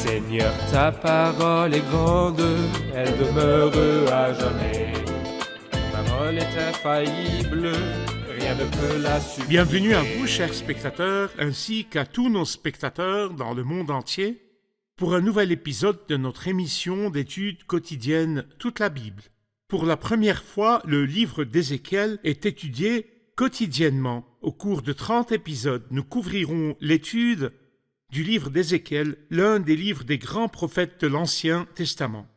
Seigneur, ta parole est grande, elle demeure à jamais. Ta parole est infaillible, rien ne peut la subir. Bienvenue à vous, chers spectateurs, ainsi qu'à tous nos spectateurs dans le monde entier, pour un nouvel épisode de notre émission d'études quotidiennes Toute la Bible. Pour la première fois, le livre d'Ézéchiel est étudié quotidiennement. Au cours de 30 épisodes, nous couvrirons l'étude du livre d'Ézéchiel, l'un des livres des grands prophètes de l'Ancien Testament.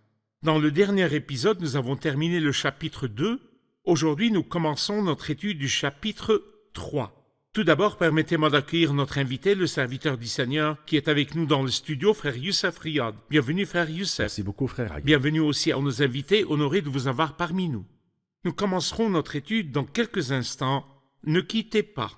Dans le dernier épisode, nous avons terminé le chapitre 2. Aujourd'hui, nous commençons notre étude du chapitre 3. Tout d'abord, permettez-moi d'accueillir notre invité, le serviteur du Seigneur, qui est avec nous dans le studio, frère Youssef Riyad. Bienvenue, frère Youssef. Merci beaucoup, frère Riyad. Bienvenue aussi à nos invités, honorés de vous avoir parmi nous. Nous commencerons notre étude dans quelques instants. Ne quittez pas.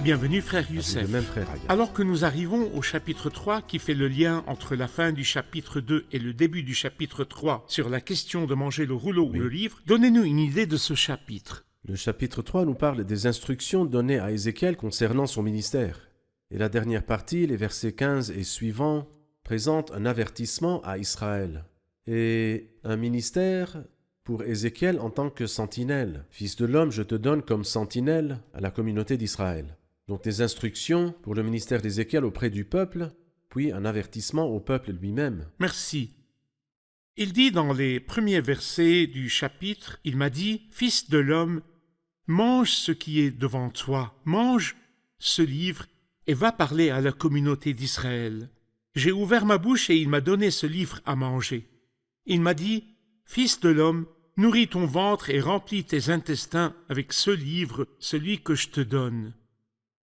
Bienvenue, frère Youssef. De même, frère Riyad. Alors que nous arrivons au chapitre 3 qui fait le lien entre la fin du chapitre 2 et le début du chapitre 3 sur la question de manger le rouleau ou le livre, donnez-nous une idée de ce chapitre. Le chapitre 3 nous parle des instructions données à Ézéchiel concernant son ministère. Et la dernière partie, les versets 15 et suivants, présente un avertissement à Israël. Et un ministère pour Ézéchiel en tant que sentinelle. Fils de l'homme, je te donne comme sentinelle à la communauté d'Israël. Donc des instructions pour le ministère d'Ézéchiel auprès du peuple, puis un avertissement au peuple lui-même. Merci. Il dit dans les premiers versets du chapitre, il m'a dit, « Fils de l'homme, mange ce qui est devant toi, mange ce livre et va parler à la communauté d'Israël. J'ai ouvert ma bouche et il m'a donné ce livre à manger. Il m'a dit, « Fils de l'homme, nourris ton ventre et remplis tes intestins avec ce livre, celui que je te donne. »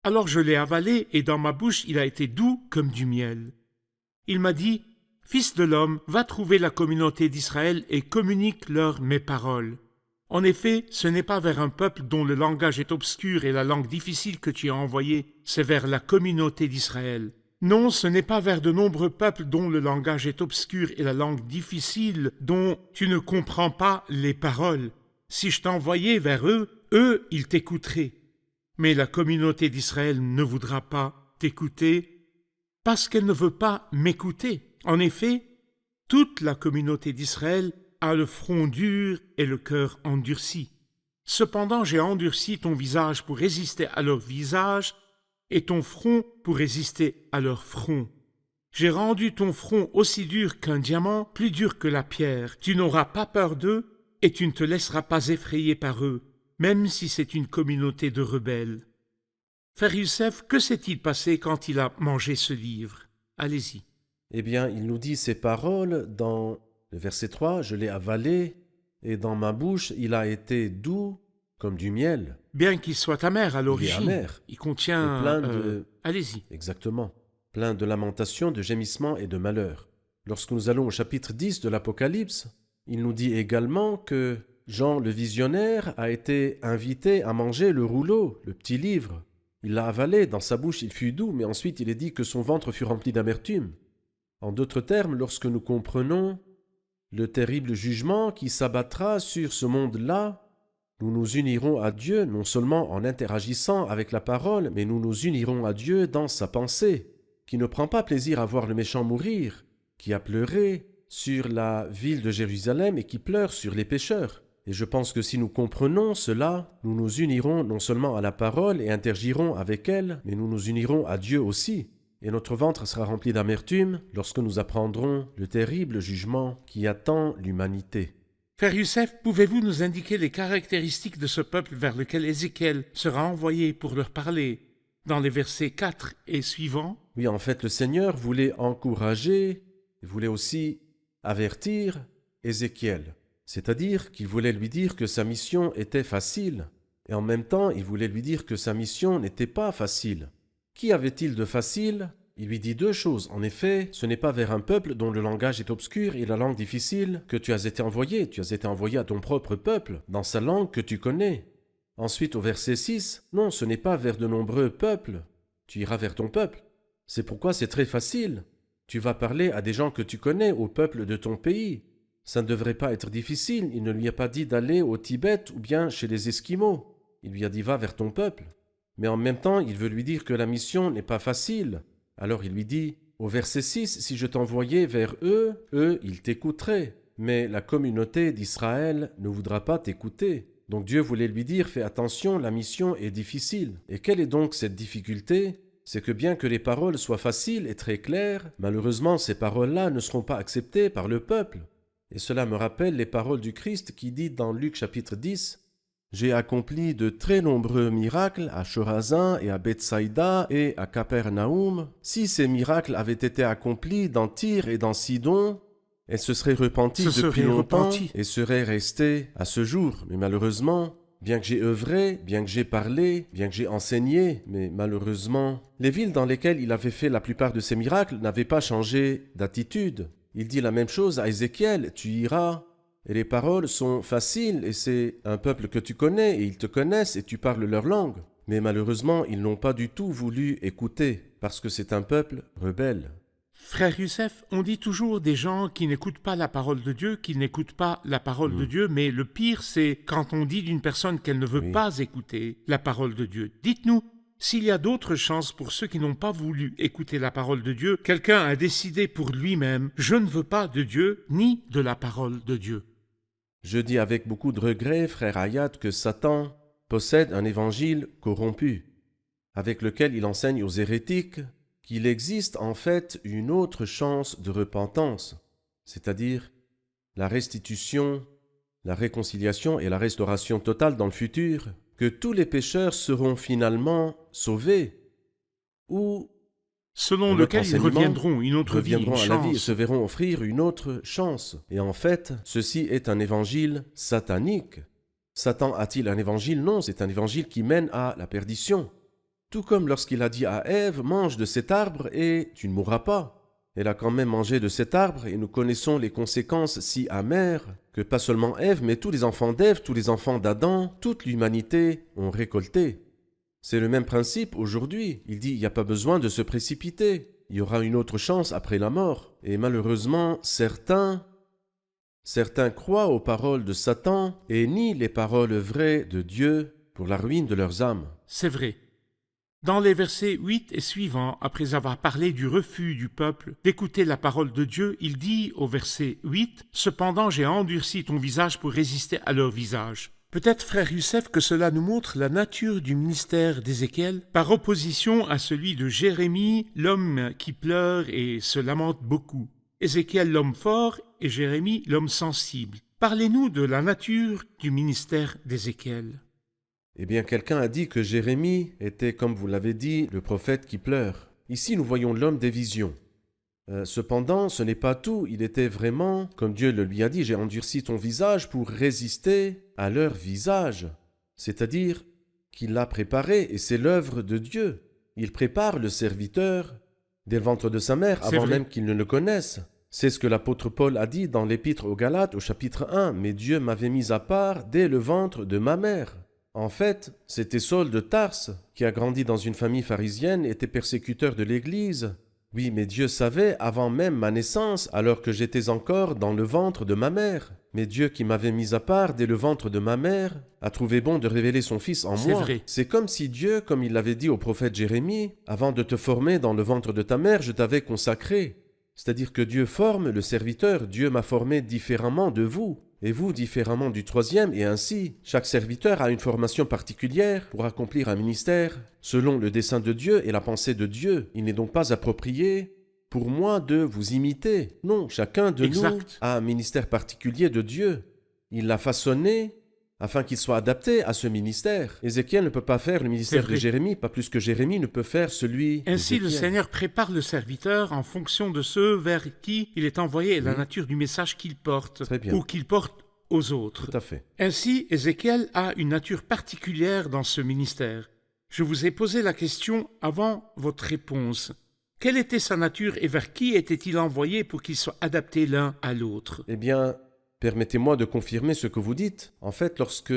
Alors je l'ai avalé, et dans ma bouche il a été doux comme du miel. Il m'a dit, « Fils de l'homme, va trouver la communauté d'Israël et communique-leur mes paroles. En effet, ce n'est pas vers un peuple dont le langage est obscur et la langue difficile que tu as envoyé, c'est vers la communauté d'Israël. Non, ce n'est pas vers de nombreux peuples dont le langage est obscur et la langue difficile, dont tu ne comprends pas les paroles. Si je t'envoyais vers eux, ils t'écouteraient. Mais la communauté d'Israël ne voudra pas t'écouter parce qu'elle ne veut pas m'écouter. En effet, toute la communauté d'Israël a le front dur et le cœur endurci. Cependant, j'ai endurci ton visage pour résister à leur visage et ton front pour résister à leur front. J'ai rendu ton front aussi dur qu'un diamant, plus dur que la pierre. Tu n'auras pas peur d'eux et tu ne te laisseras pas effrayer par eux, même si c'est une communauté de rebelles. Frère Youssef, que s'est-il passé quand il a mangé ce livre? Allez-y. Eh bien, il nous dit ces paroles dans le verset 3, « Je l'ai avalé, et dans ma bouche il a été doux comme du miel. » Bien qu'il soit amer à l'origine, amer. Il contient... Et plein de... Allez-y. Exactement. Plein de lamentations, de gémissements et de malheurs. Lorsque nous allons au chapitre 10 de l'Apocalypse, il nous dit également que Jean le visionnaire a été invité à manger le rouleau, le petit livre. Il l'a avalé, dans sa bouche il fut doux, mais ensuite il est dit que son ventre fut rempli d'amertume. En d'autres termes, lorsque nous comprenons le terrible jugement qui s'abattra sur ce monde-là, nous nous unirons à Dieu non seulement en interagissant avec la parole, mais nous nous unirons à Dieu dans sa pensée, qui ne prend pas plaisir à voir le méchant mourir, qui a pleuré sur la ville de Jérusalem et qui pleure sur les pécheurs. Et je pense que si nous comprenons cela, nous nous unirons non seulement à la parole et interagirons avec elle, mais nous nous unirons à Dieu aussi. Et notre ventre sera rempli d'amertume lorsque nous apprendrons le terrible jugement qui attend l'humanité. Frère Youssef, pouvez-vous nous indiquer les caractéristiques de ce peuple vers lequel Ézéchiel sera envoyé pour leur parler dans les versets 4 et suivants? Oui, en fait, le Seigneur voulait encourager, il voulait aussi avertir Ézéchiel. C'est-à-dire qu'il voulait lui dire que sa mission était facile, et en même temps, il voulait lui dire que sa mission n'était pas facile. Qu'y avait-il de facile Il lui dit deux choses. En effet, ce n'est pas vers un peuple dont le langage est obscur et la langue difficile que tu as été envoyé. Tu as été envoyé à ton propre peuple, dans sa langue que tu connais. Ensuite, au verset 6, non, ce n'est pas vers de nombreux peuples. Tu iras vers ton peuple. C'est pourquoi c'est très facile. Tu vas parler à des gens que tu connais, au peuple de ton pays. Ça ne devrait pas être difficile. Il ne lui a pas dit d'aller au Tibet ou bien chez les Esquimaux. Il lui a dit va vers ton peuple. Mais en même temps, il veut lui dire que la mission n'est pas facile. Alors il lui dit, au verset 6, si je t'envoyais vers eux, ils t'écouteraient. Mais la communauté d'Israël ne voudra pas t'écouter. Donc Dieu voulait lui dire, fais attention, la mission est difficile. Et quelle est donc cette difficulté ? C'est que bien que les paroles soient faciles et très claires, malheureusement ces paroles-là ne seront pas acceptées par le peuple. Et cela me rappelle les paroles du Christ qui dit dans Luc chapitre 10, « J'ai accompli de très nombreux miracles à Chorazin et à Bethsaïda et à Capernaum. Si ces miracles avaient été accomplis dans Tyr et dans Sidon, elles se seraient repenties depuis longtemps et seraient restées à ce jour. Mais malheureusement, bien que j'ai œuvré, bien que j'ai parlé, bien que j'ai enseigné, mais malheureusement, les villes dans lesquelles il avait fait la plupart de ces miracles n'avaient pas changé d'attitude. Il dit la même chose à Ézéchiel, tu iras. Et les paroles sont faciles et c'est un peuple que tu connais et ils te connaissent et tu parles leur langue. Mais malheureusement, ils n'ont pas du tout voulu écouter parce que c'est un peuple rebelle. Frère Youssef, on dit toujours des gens qui n'écoutent pas la parole de Dieu, qui n'écoutent pas la parole de Dieu, mais le pire, c'est quand on dit d'une personne qu'elle ne veut pas écouter la parole de Dieu. Dites-nous, s'il y a d'autres chances pour ceux qui n'ont pas voulu écouter la parole de Dieu, quelqu'un a décidé pour lui-même, je ne veux pas de Dieu ni de la parole de Dieu. Je dis avec beaucoup de regret, frère Hayat, que Satan possède un évangile corrompu, avec lequel il enseigne aux hérétiques qu'il existe en fait une autre chance de repentance, c'est-à-dire la restitution, la réconciliation et la restauration totale dans le futur, que tous les pécheurs seront finalement sauvés, ou selon lequel ils reviendront une autre vie, une à la vie et chance. se verront offrir une autre chance. Et en fait, ceci est un évangile satanique. Satan a-t-il un évangile? Non, c'est un évangile qui mène à la perdition. Tout comme lorsqu'il a dit à Ève, mange de cet arbre et tu ne mourras pas. Elle a quand même mangé de cet arbre et nous connaissons les conséquences si amères que pas seulement Ève, mais tous les enfants d'Ève, tous les enfants d'Adam, toute l'humanité ont récolté. C'est le même principe aujourd'hui. Il dit, il n'y a pas besoin de se précipiter. Il y aura une autre chance après la mort. Et malheureusement, certains croient aux paroles de Satan et nient les paroles vraies de Dieu pour la ruine de leurs âmes. C'est vrai. Dans les versets 8 et suivants, après avoir parlé du refus du peuple d'écouter la parole de Dieu, il dit au verset 8 « Cependant j'ai endurci ton visage pour résister à leur visage ». Peut-être, frère Youssef, que cela nous montre la nature du ministère d'Ézéchiel, par opposition à celui de Jérémie, l'homme qui pleure et se lamente beaucoup. Ézéchiel, l'homme fort, et Jérémie, l'homme sensible. Parlez-nous de la nature du ministère d'Ézéchiel. Eh bien, quelqu'un a dit que Jérémie était, comme vous l'avez dit, le prophète qui pleure. Ici, nous voyons l'homme des visions. Cependant, ce n'est pas tout. Il était vraiment, comme Dieu le lui a dit, « J'ai endurci ton visage pour résister à leur visage. » C'est-à-dire qu'il l'a préparé, et c'est l'œuvre de Dieu. Il prépare le serviteur dès le ventre de sa mère, avant même qu'il ne le connaisse. C'est ce que l'apôtre Paul a dit dans l'épître aux Galates, au chapitre 1. « Mais Dieu m'avait mis à part dès le ventre de ma mère. » En fait, c'était Saul de Tarse, qui a grandi dans une famille pharisienne, était persécuteur de l'Église. Oui, mais Dieu savait avant même ma naissance, alors que j'étais encore dans le ventre de ma mère. Mais Dieu qui m'avait mis à part dès le ventre de ma mère a trouvé bon de révéler son Fils en moi. Vrai. C'est comme si Dieu, comme il l'avait dit au prophète Jérémie, avant de te former dans le ventre de ta mère, je t'avais consacré. C'est-à-dire que Dieu forme le serviteur, Dieu m'a formé différemment de vous. Et vous, différemment du troisième, et ainsi, chaque serviteur a une formation particulière pour accomplir un ministère, selon le dessein de Dieu et la pensée de Dieu. Il n'est donc pas approprié pour moi de vous imiter. Non, chacun de nous a un ministère particulier de Dieu. Il l'a façonné afin qu'il soit adapté à ce ministère. Ézéchiel ne peut pas faire le ministère de Jérémie, pas plus que Jérémie ne peut faire celui Ainsi, le Seigneur prépare le serviteur en fonction de ceux vers qui il est envoyé et la nature du message qu'il porte ou qu'il porte aux autres. Tout à fait. Ainsi, Ézéchiel a une nature particulière dans ce ministère. Je vous ai posé la question avant votre réponse. Quelle était sa nature et vers qui était-il envoyé pour qu'ils soient adaptés l'un à l'autre? Eh bien, permettez-moi de confirmer ce que vous dites. En fait, lorsque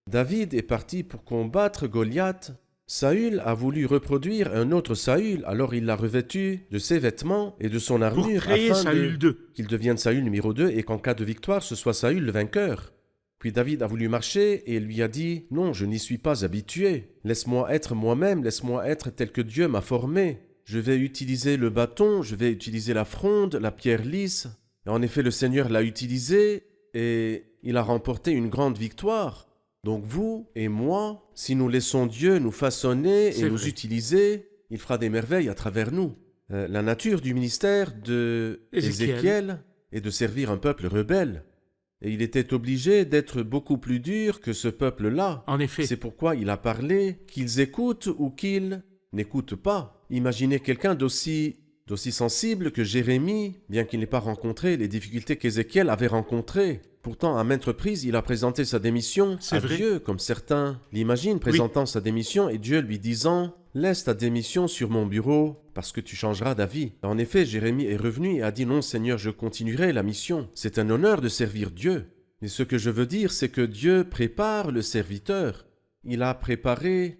David est parti pour combattre Goliath, Saül a voulu reproduire un autre Saül, alors il l'a revêtu de ses vêtements et de son Pour armure créer afin Saül II. qu'il devienne Saül numéro 2 et qu'en cas de victoire, ce soit Saül le vainqueur. Puis David a voulu marcher et lui a dit « Non, je n'y suis pas habitué. Laisse-moi être moi-même, laisse-moi être tel que Dieu m'a formé. Je vais utiliser le bâton, je vais utiliser la fronde, la pierre lisse. » Et en effet, le Seigneur l'a utilisé et il a remporté une grande victoire. Donc vous et moi, si nous laissons Dieu nous façonner et C'est nous vrai. utiliser, il fera des merveilles à travers nous. La nature du ministère de Ézéchiel est de servir un peuple rebelle. Et il était obligé d'être beaucoup plus dur que ce peuple-là. En effet. C'est pourquoi il a parlé qu'ils écoutent ou qu'ils n'écoutent pas. Imaginez quelqu'un d'aussi sensible que Jérémie, bien qu'il n'ait pas rencontré les difficultés qu'Ézéchiel avait rencontrées. Pourtant, à maintes reprises, il a présenté sa démission C'est à vrai. Dieu, comme certains l'imaginent, présentant sa démission et Dieu lui disant « Laisse ta démission sur mon bureau, parce que tu changeras d'avis. » En effet, Jérémie est revenu et a dit « Non, Seigneur, je continuerai la mission. C'est un honneur de servir Dieu. » Mais ce que je veux dire, c'est que Dieu prépare le serviteur. Il a préparé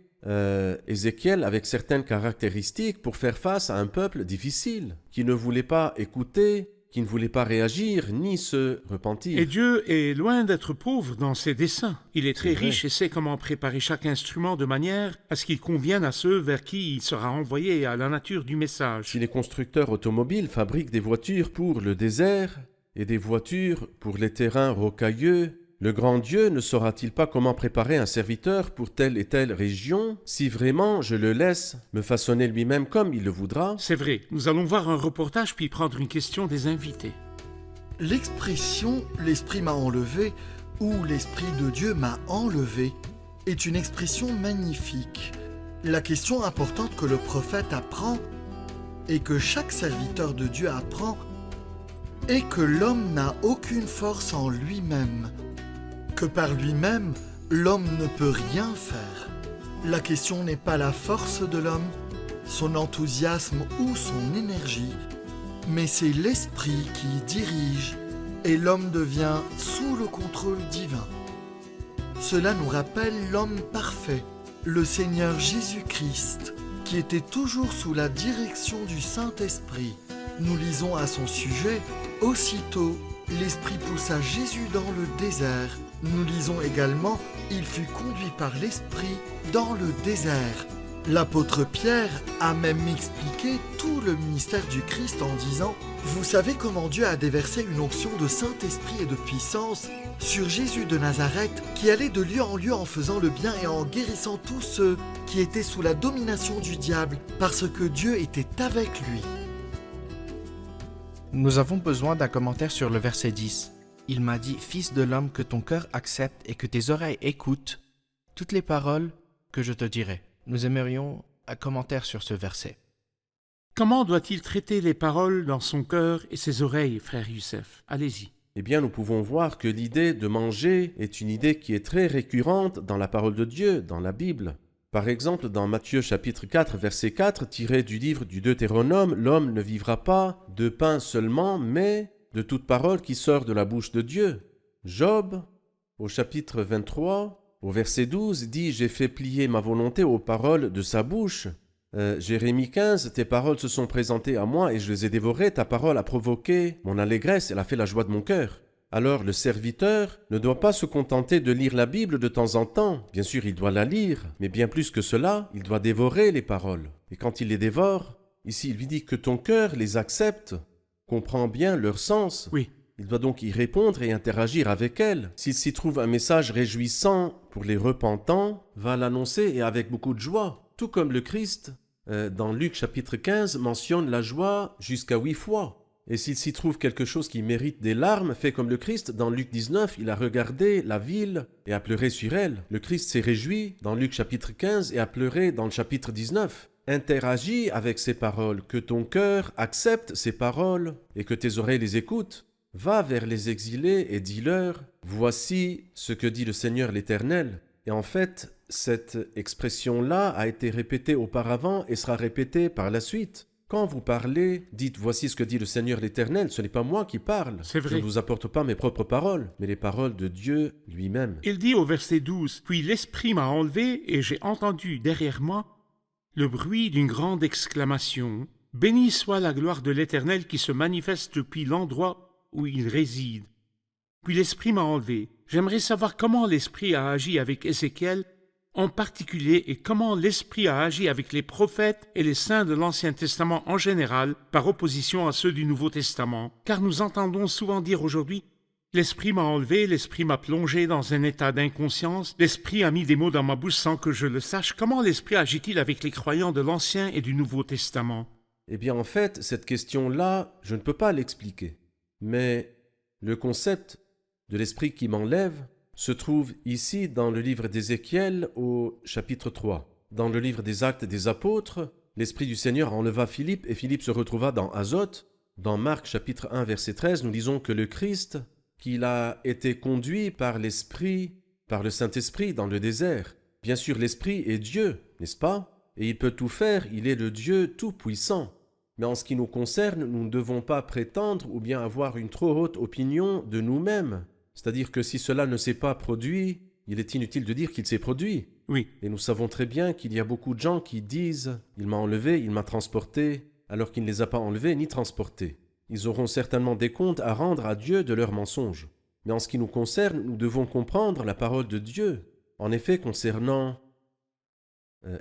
Ézéchiel avec certaines caractéristiques pour faire face à un peuple difficile, qui ne voulait pas écouter, qui ne voulait pas réagir ni se repentir. Et Dieu est loin d'être pauvre dans ses desseins. Il est très C'est vrai. riche et sait comment préparer chaque instrument de manière à ce qu'il convienne à ceux vers qui il sera envoyé et à la nature du message. Si les constructeurs automobiles fabriquent des voitures pour le désert et des voitures pour les terrains rocailleux, le grand Dieu ne saura-t-il pas comment préparer un serviteur pour telle et telle région si vraiment je le laisse me façonner lui-même comme il le voudra? C'est vrai, nous allons voir un reportage puis prendre une question des invités. L'expression « l'Esprit m'a enlevé » ou « l'Esprit de Dieu m'a enlevé » est une expression magnifique. La question importante que le prophète apprend et que chaque serviteur de Dieu apprend est que l'homme n'a aucune force en lui-même, que par lui-même, l'homme ne peut rien faire. La question n'est pas la force de l'homme, son enthousiasme ou son énergie, mais c'est l'esprit qui dirige et l'homme devient sous le contrôle divin. Cela nous rappelle l'homme parfait, le Seigneur Jésus-Christ, qui était toujours sous la direction du Saint-Esprit. Nous lisons à son sujet « Aussitôt, l'Esprit poussa Jésus dans le désert ». Nous lisons également « Il fut conduit par l'Esprit dans le désert ». L'apôtre Pierre a même expliqué tout le ministère du Christ en disant « Vous savez comment Dieu a déversé une onction de Saint-Esprit et de puissance sur Jésus de Nazareth qui allait de lieu en lieu en faisant le bien et en guérissant tous ceux qui étaient sous la domination du diable parce que Dieu était avec lui. » Nous avons besoin d'un commentaire sur le verset 10. Il m'a dit, Fils de l'homme, que ton cœur accepte et que tes oreilles écoutent toutes les paroles que je te dirai. Nous aimerions un commentaire sur ce verset. Comment doit-il traiter les paroles dans son cœur et ses oreilles, frère Youssef? Allez-y. Eh bien, nous pouvons voir que l'idée de manger est une idée qui est très récurrente dans la parole de Dieu, dans la Bible. Par exemple, dans Matthieu chapitre 4, verset 4, tiré du livre du Deutéronome, l'homme ne vivra pas de pain seulement, mais de toute parole qui sort de la bouche de Dieu. Job, au chapitre 23, au verset 12, dit « J'ai fait plier ma volonté aux paroles de sa bouche ». Jérémie 15, « Tes paroles se sont présentées à moi et je les ai dévorées, ta parole a provoqué mon allégresse, elle a fait la joie de mon cœur. » Alors le serviteur ne doit pas se contenter de lire la Bible de temps en temps. Bien sûr, il doit la lire, mais bien plus que cela, il doit dévorer les paroles. Et quand il les dévore, ici il lui dit que ton cœur les accepte, comprend bien leur sens. Oui. Il doit donc y répondre et interagir avec elles. S'il s'y trouve un message réjouissant pour les repentants, va l'annoncer et avec beaucoup de joie. Tout comme le Christ, dans Luc chapitre 15, mentionne la joie jusqu'à 8 fois. Et s'il s'y trouve quelque chose qui mérite des larmes, fait comme le Christ, dans Luc 19, il a regardé la ville et a pleuré sur elle. Le Christ s'est réjoui dans Luc chapitre 15 et a pleuré dans le chapitre 19. Interagis avec ces paroles, que ton cœur accepte ces paroles et que tes oreilles les écoutent. Va vers les exilés et dis-leur, voici ce que dit le Seigneur l'Éternel. Et en fait, cette expression-là a été répétée auparavant et sera répétée par la suite. Quand vous parlez, dites voici ce que dit le Seigneur l'Éternel, ce n'est pas moi qui parle. C'est vrai. Je ne vous apporte pas mes propres paroles, mais les paroles de Dieu lui-même. Il dit au verset 12, « Puis l'Esprit m'a enlevé et j'ai entendu derrière moi le bruit d'une grande exclamation. Béni soit la gloire de l'Éternel qui se manifeste depuis l'endroit où il réside. Puis l'Esprit m'a enlevé. » J'aimerais savoir comment l'Esprit a agi avec Ézéchiel en particulier et comment l'Esprit a agi avec les prophètes et les saints de l'Ancien Testament en général par opposition à ceux du Nouveau Testament. Car nous entendons souvent dire aujourd'hui « L'Esprit m'a enlevé, l'Esprit m'a plongé dans un état d'inconscience, l'Esprit a mis des mots dans ma bouche sans que je le sache. » Comment l'Esprit agit-il avec les croyants de l'Ancien et du Nouveau Testament? Eh bien, en fait, cette question-là, je ne peux pas l'expliquer. Mais le concept de l'Esprit qui m'enlève se trouve ici dans le livre d'Ézéchiel au chapitre 3. Dans le livre des Actes des Apôtres, l'Esprit du Seigneur enleva Philippe et Philippe se retrouva dans Azote. Dans Marc chapitre 1 verset 13, nous lisons que le Christ, qu'il a été conduit par l'Esprit, par le Saint-Esprit dans le désert. Bien sûr, l'Esprit est Dieu, n'est-ce pas? Et il peut tout faire, il est le Dieu tout-puissant. Mais en ce qui nous concerne, nous ne devons pas prétendre ou bien avoir une trop haute opinion de nous-mêmes. C'est-à-dire que si cela ne s'est pas produit, il est inutile de dire qu'il s'est produit. Oui. Et nous savons très bien qu'il y a beaucoup de gens qui disent « il m'a enlevé, il m'a transporté », alors qu'il ne les a pas enlevés ni transportés. Ils auront certainement des comptes à rendre à Dieu de leurs mensonges. Mais en ce qui nous concerne, nous devons comprendre la parole de Dieu. En effet, concernant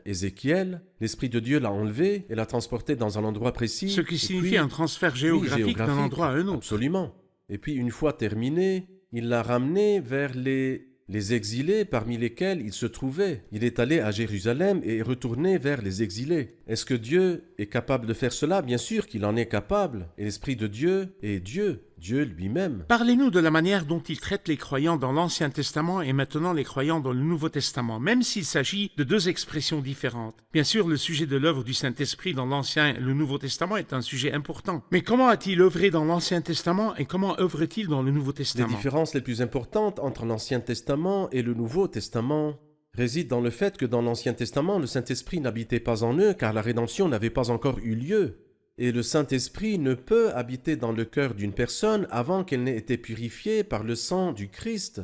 Ézéchiel, l'Esprit de Dieu l'a enlevé et l'a transporté dans un endroit précis. Ce qui signifie un transfert géographique d'un endroit à un autre. Absolument. Et puis, une fois terminé, il l'a ramené vers les exilés parmi lesquels il se trouvait. Il est allé à Jérusalem et est retourné vers les exilés. Est-ce que Dieu est capable de faire cela? Bien sûr qu'il en est capable. Et l'Esprit de Dieu est Dieu, Dieu lui-même. Parlez-nous de la manière dont il traite les croyants dans l'Ancien Testament et maintenant les croyants dans le Nouveau Testament, même s'il s'agit de deux expressions différentes. Bien sûr, le sujet de l'œuvre du Saint-Esprit dans l'Ancien et le Nouveau Testament est un sujet important. Mais comment a-t-il œuvré dans l'Ancien Testament et comment œuvre-t-il dans le Nouveau Testament? Les différences les plus importantes entre l'Ancien Testament et le Nouveau Testament résident dans le fait que dans l'Ancien Testament, le Saint-Esprit n'habitait pas en eux car la rédemption n'avait pas encore eu lieu. Et le Saint-Esprit ne peut habiter dans le cœur d'une personne avant qu'elle n'ait été purifiée par le sang du Christ.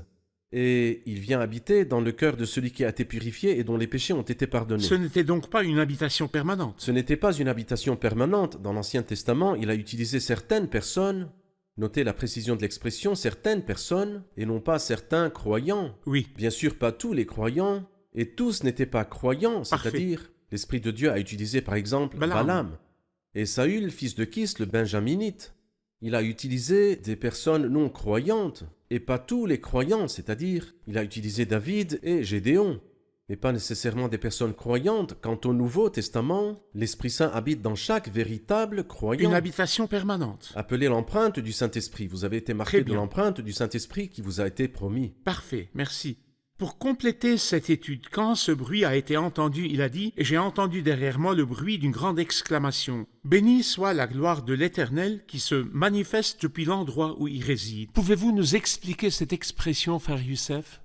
Et il vient habiter dans le cœur de celui qui a été purifié et dont les péchés ont été pardonnés. Ce n'était donc pas une habitation permanente. Ce n'était pas une habitation permanente. Dans l'Ancien Testament, il a utilisé certaines personnes, notez la précision de l'expression, certaines personnes, et non pas certains croyants. Oui. Bien sûr, pas tous les croyants, et tous n'étaient pas croyants, Parfait. c'est-à-dire l'Esprit de Dieu a utilisé par exemple Balaam. Et Saül, fils de Kis, le Benjaminite. Il a utilisé des personnes non croyantes, et pas tous les croyants, c'est-à-dire il a utilisé David et Gédéon, mais pas nécessairement des personnes croyantes. Quant au Nouveau Testament, l'Esprit Saint habite dans chaque véritable croyant. Une habitation permanente. Appelez l'empreinte du Saint-Esprit. Vous avez été marqué Très de bien. l'empreinte du Saint-Esprit qui vous a été promis. Parfait, merci. Pour compléter cette étude, quand ce bruit a été entendu, il a dit « Et j'ai entendu derrière moi le bruit d'une grande exclamation. Béni soit la gloire de l'Éternel qui se manifeste depuis l'endroit où il réside. » Pouvez-vous nous expliquer cette expression, frère Youssef?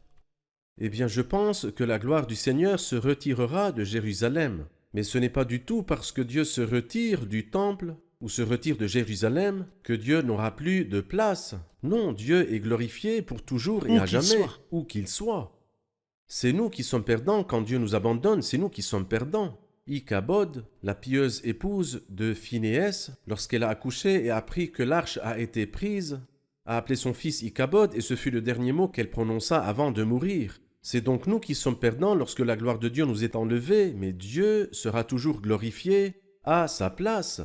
Eh bien, je pense que la gloire du Seigneur se retirera de Jérusalem. Mais ce n'est pas du tout parce que Dieu se retire du temple ou se retire de Jérusalem que Dieu n'aura plus de place. Non, Dieu est glorifié pour toujours et Où à qu'il jamais, soit. où qu'il soit. C'est nous qui sommes perdants quand Dieu nous abandonne, c'est nous qui sommes perdants. Ichabod, la pieuse épouse de Phinéas, lorsqu'elle a accouché et appris que l'arche a été prise, a appelé son fils Ichabod et ce fut le dernier mot qu'elle prononça avant de mourir. C'est donc nous qui sommes perdants lorsque la gloire de Dieu nous est enlevée, mais Dieu sera toujours glorifié à sa place.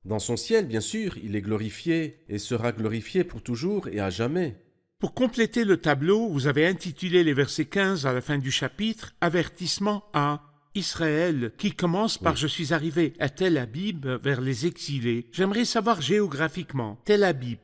Dans son ciel, bien sûr, il est glorifié et sera glorifié pour toujours et à jamais. Pour compléter le tableau, vous avez intitulé les versets 15 à la fin du chapitre « Avertissement à Israël » qui commence par « Je suis arrivé à Tel Abib vers les exilés ». J'aimerais savoir géographiquement, Tel Abib,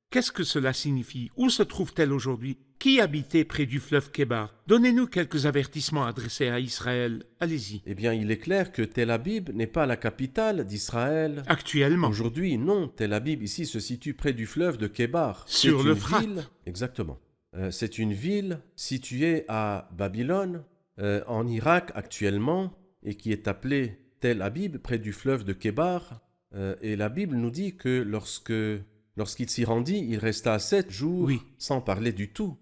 qu'est-ce que cela signifie? Où se trouve-t-elle aujourd'hui? Qui habitait près du fleuve Kébar? Donnez-nous quelques avertissements adressés à Israël. Allez-y. Eh bien, il est clair que Tel Abib n'est pas la capitale d'Israël. Actuellement. Aujourd'hui, non. Tel Abib, ici, se situe près du fleuve de Kébar. Sur C'est le une Frat. ville- Exactement. C'est une ville située à Babylone, en Irak actuellement, et qui est appelée Tel Abib, près du fleuve de Kébar. Et la Bible nous dit que lorsqu'il s'y rendit, il resta 7 jours Oui. sans parler du tout.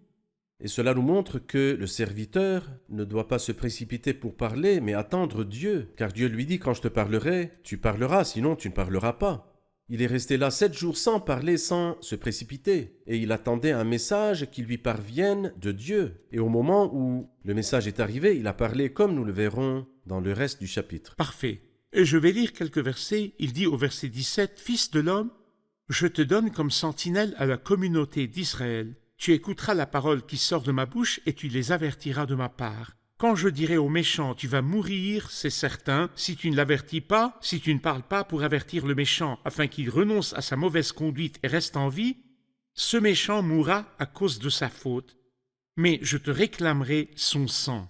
Et cela nous montre que le serviteur ne doit pas se précipiter pour parler, mais attendre Dieu. Car Dieu lui dit, quand je te parlerai, tu parleras, sinon tu ne parleras pas. Il est resté là 7 jours sans parler, sans se précipiter. Et il attendait un message qui lui parvienne de Dieu. Et au moment où le message est arrivé, il a parlé comme nous le verrons dans le reste du chapitre. Parfait. Et je vais lire quelques versets. Il dit au verset 17, « Fils de l'homme, je te donne comme sentinelle à la communauté d'Israël. Tu écouteras la parole qui sort de ma bouche et tu les avertiras de ma part. Quand je dirai au méchant, tu vas mourir, c'est certain, si tu ne l'avertis pas, si tu ne parles pas pour avertir le méchant, afin qu'il renonce à sa mauvaise conduite et reste en vie, ce méchant mourra à cause de sa faute, mais je te réclamerai son sang.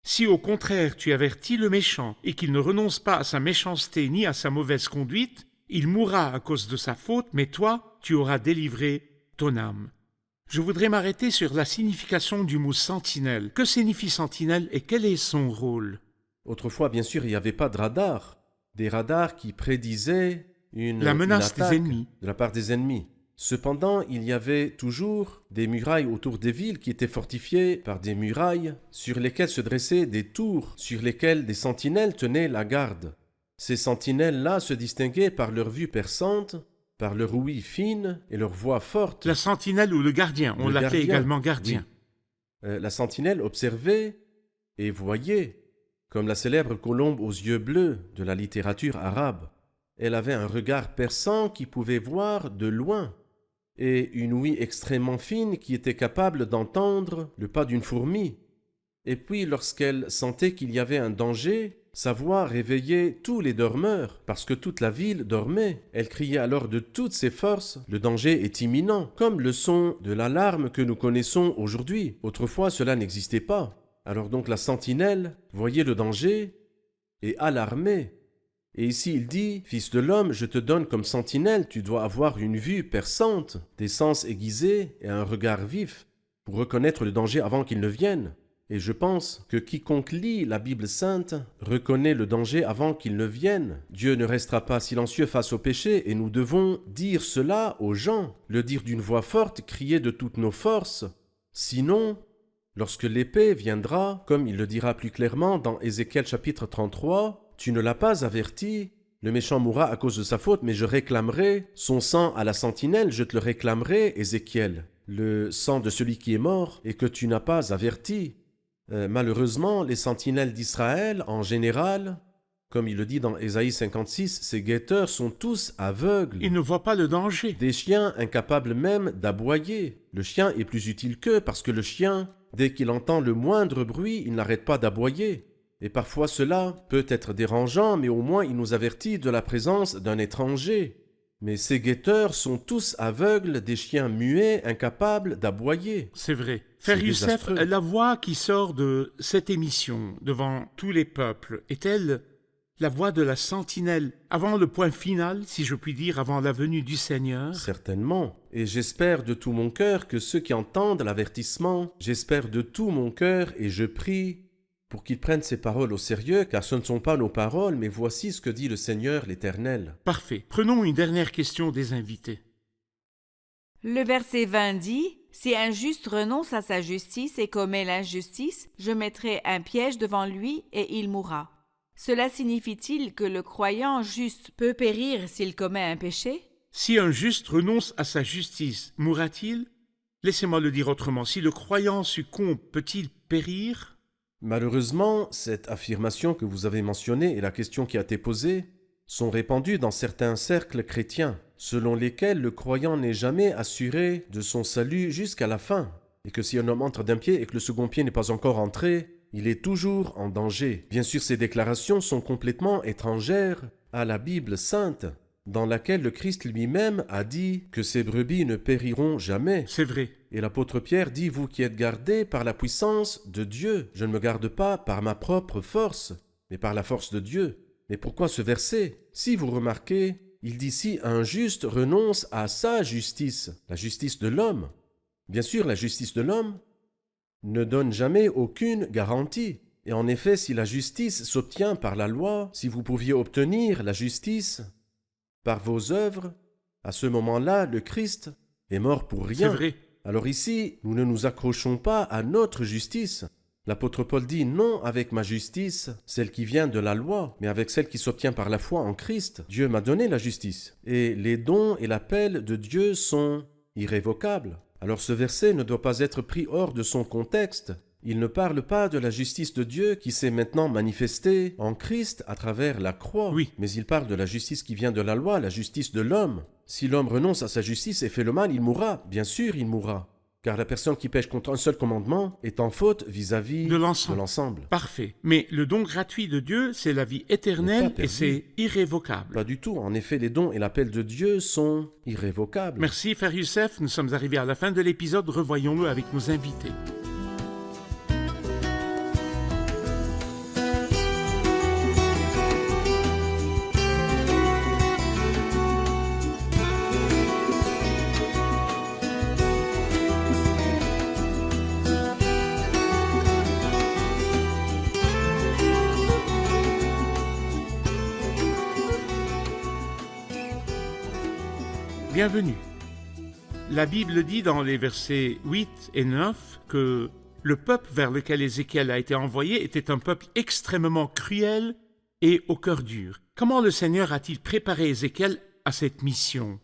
Si au contraire tu avertis le méchant et qu'il ne renonce pas à sa méchanceté ni à sa mauvaise conduite, il mourra à cause de sa faute, mais toi, tu auras délivré ton âme. » Je voudrais m'arrêter sur la signification du mot sentinelle. Que signifie sentinelle et quel est son rôle? Autrefois, bien sûr, il n'y avait pas de radar. Des radars qui prédisaient La menace une attaque des ennemis. de la part des ennemis. Cependant, il y avait toujours des murailles autour des villes qui étaient fortifiées par des murailles sur lesquelles se dressaient des tours, sur lesquelles des sentinelles tenaient la garde. Ces sentinelles-là se distinguaient par leur vue perçante, par leur ouïe fine et leur voix forte. La sentinelle ou le gardien, on Le l'appelait gardien, également gardien. oui. La sentinelle observait et voyait, comme la célèbre colombe aux yeux bleus de la littérature arabe. Elle avait un regard perçant qui pouvait voir de loin, et une ouïe extrêmement fine qui était capable d'entendre le pas d'une fourmi. Et puis, lorsqu'elle sentait qu'il y avait un danger, sa voix réveillait tous les dormeurs, parce que toute la ville dormait. Elle criait alors de toutes ses forces, le danger est imminent, comme le son de l'alarme que nous connaissons aujourd'hui. Autrefois, cela n'existait pas. Alors donc la sentinelle voyait le danger et alarmait. Et ici il dit, « Fils de l'homme, je te donne comme sentinelle, tu dois avoir une vue perçante, des sens aiguisés et un regard vif, pour reconnaître le danger avant qu'il ne vienne. » Et je pense que quiconque lit la Bible sainte reconnaît le danger avant qu'il ne vienne. Dieu ne restera pas silencieux face au péché et nous devons dire cela aux gens, le dire d'une voix forte, crier de toutes nos forces. Sinon, lorsque l'épée viendra, comme il le dira plus clairement dans Ézéchiel chapitre 33, tu ne l'as pas averti, le méchant mourra à cause de sa faute, mais je réclamerai son sang à la sentinelle, je te le réclamerai, Ézéchiel, le sang de celui qui est mort et que tu n'as pas averti. Malheureusement, les sentinelles d'Israël, en général, comme il le dit dans Ésaïe 56, ces guetteurs sont tous aveugles. Ils ne voient pas le danger. Des chiens incapables même d'aboyer. Le chien est plus utile qu'eux parce que le chien, dès qu'il entend le moindre bruit, il n'arrête pas d'aboyer. Et parfois cela peut être dérangeant, mais au moins il nous avertit de la présence d'un étranger. Mais ces guetteurs sont tous aveugles, des chiens muets, incapables d'aboyer. C'est vrai. Frère Youssef, désastreux. la voix qui sort de cette émission devant tous les peuples est-elle la voix de la sentinelle avant le point final, si je puis dire, avant la venue du Seigneur? Certainement. Et j'espère de tout mon cœur que ceux qui entendent l'avertissement, j'espère de tout mon cœur et je prie pour qu'ils prennent ces paroles au sérieux, car ce ne sont pas nos paroles, mais voici ce que dit le Seigneur l'Éternel. Parfait. Prenons une dernière question des invités. Le verset 20 dit « Si un juste renonce à sa justice et commet l'injustice, je mettrai un piège devant lui et il mourra. » Cela signifie-t-il que le croyant juste peut périr s'il commet un péché? Si un juste renonce à sa justice, mourra-t-il? Laissez-moi le dire autrement. Si le croyant succombe, peut-il périr? Malheureusement, cette affirmation que vous avez mentionnée et la question qui a été posée sont répandues dans certains cercles chrétiens, selon lesquels le croyant n'est jamais assuré de son salut jusqu'à la fin, et que si un homme entre d'un pied et que le second pied n'est pas encore entré, il est toujours en danger. Bien sûr, ces déclarations sont complètement étrangères à la Bible sainte, dans laquelle le Christ lui-même a dit que ses brebis ne périront jamais. C'est vrai. Et l'apôtre Pierre dit, vous qui êtes gardés par la puissance de Dieu, je ne me garde pas par ma propre force, mais par la force de Dieu. Mais pourquoi ce verset? Si vous remarquez, il dit si un juste renonce à sa justice, la justice de l'homme. Bien sûr, la justice de l'homme ne donne jamais aucune garantie. Et en effet, si la justice s'obtient par la loi, si vous pouviez obtenir la justice par vos œuvres, à ce moment-là, le Christ est mort pour C'est rien. vrai. Alors ici, nous ne nous accrochons pas à notre justice. L'apôtre Paul dit non avec ma justice, celle qui vient de la loi, mais avec celle qui s'obtient par la foi en Christ. Dieu m'a donné la justice. Et les dons et l'appel de Dieu sont irrévocables. Alors ce verset ne doit pas être pris hors de son contexte. Il ne parle pas de la justice de Dieu qui s'est maintenant manifestée en Christ à travers la croix, Oui. mais il parle de la justice qui vient de la loi, la justice de l'homme. Si l'homme renonce à sa justice et fait le mal, il mourra. Bien sûr, il mourra. Car la personne qui pêche contre un seul commandement est en faute vis-à-vis De l'ensemble. l'ensemble. Parfait. Mais le don gratuit de Dieu, c'est la vie N'est éternelle pas et perdu. c'est irrévocable. Pas du tout. En effet, les dons et l'appel de Dieu sont irrévocables. Merci, frère Youssef. Nous sommes arrivés à la fin de l'épisode. Revoyons-le avec nos invités. Bienvenue. La Bible dit dans les versets 8 et 9 que le peuple vers lequel Ézéchiel a été envoyé était un peuple extrêmement cruel et au cœur dur. Comment le Seigneur a-t-il préparé Ézéchiel à cette mission?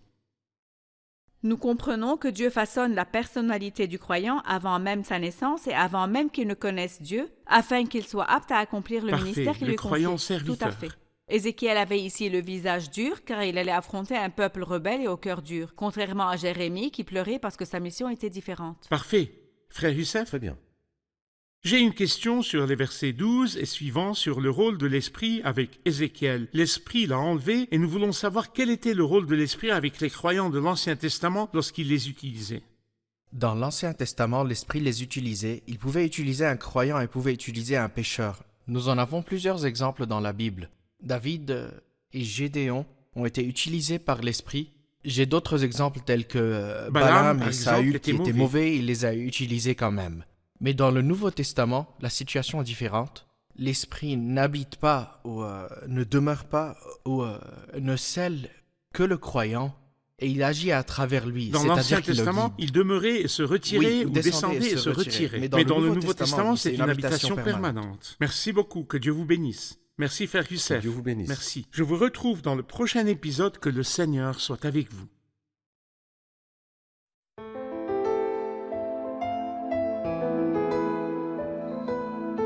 Nous comprenons que Dieu façonne la personnalité du croyant avant même sa naissance et avant même qu'il ne connaisse Dieu, afin qu'il soit apte à accomplir le Parfait, ministère qu'il le lui est confié. croyant Tout serviteur. à fait. Ézéchiel avait ici le visage dur car il allait affronter un peuple rebelle et au cœur dur, contrairement à Jérémie qui pleurait parce que sa mission était différente. Parfait. Frère Youssef, Très bien. j'ai une question sur les versets 12 et suivants sur le rôle de l'Esprit avec Ézéchiel. L'Esprit l'a enlevé et nous voulons savoir quel était le rôle de l'Esprit avec les croyants de l'Ancien Testament lorsqu'il les utilisait. Dans l'Ancien Testament, l'Esprit les utilisait. Il pouvait utiliser un croyant et pouvait utiliser un pécheur. Nous en avons plusieurs exemples dans la Bible. David et Gédéon ont été utilisés par l'Esprit. J'ai d'autres exemples tels que Balaam par et exemple, Saül était qui étaient mauvais. mauvais, il les a utilisés quand même. Mais dans le Nouveau Testament, la situation est différente. L'Esprit n'habite pas ou ne demeure pas ou ne scelle que le croyant et il agit à travers lui. Dans l'Ancien c'est-à-dire qu'il le Testament, guide. il demeurait et se retirait Oui, ou descendait descendait et se retirait. Mais Mais dans dans le le Nouveau Nouveau Testament, Testament, c'est une habitation permanente. Merci beaucoup. Que Dieu vous bénisse. Merci, frère Youssef. Dieu vous bénisse. Merci. Je vous retrouve dans le prochain épisode. Que le Seigneur soit avec vous.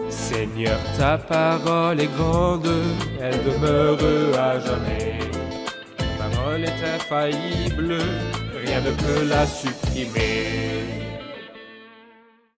Seigneur, ta parole est grande, elle demeure à jamais. Ta parole est infaillible, rien ne peut la supprimer.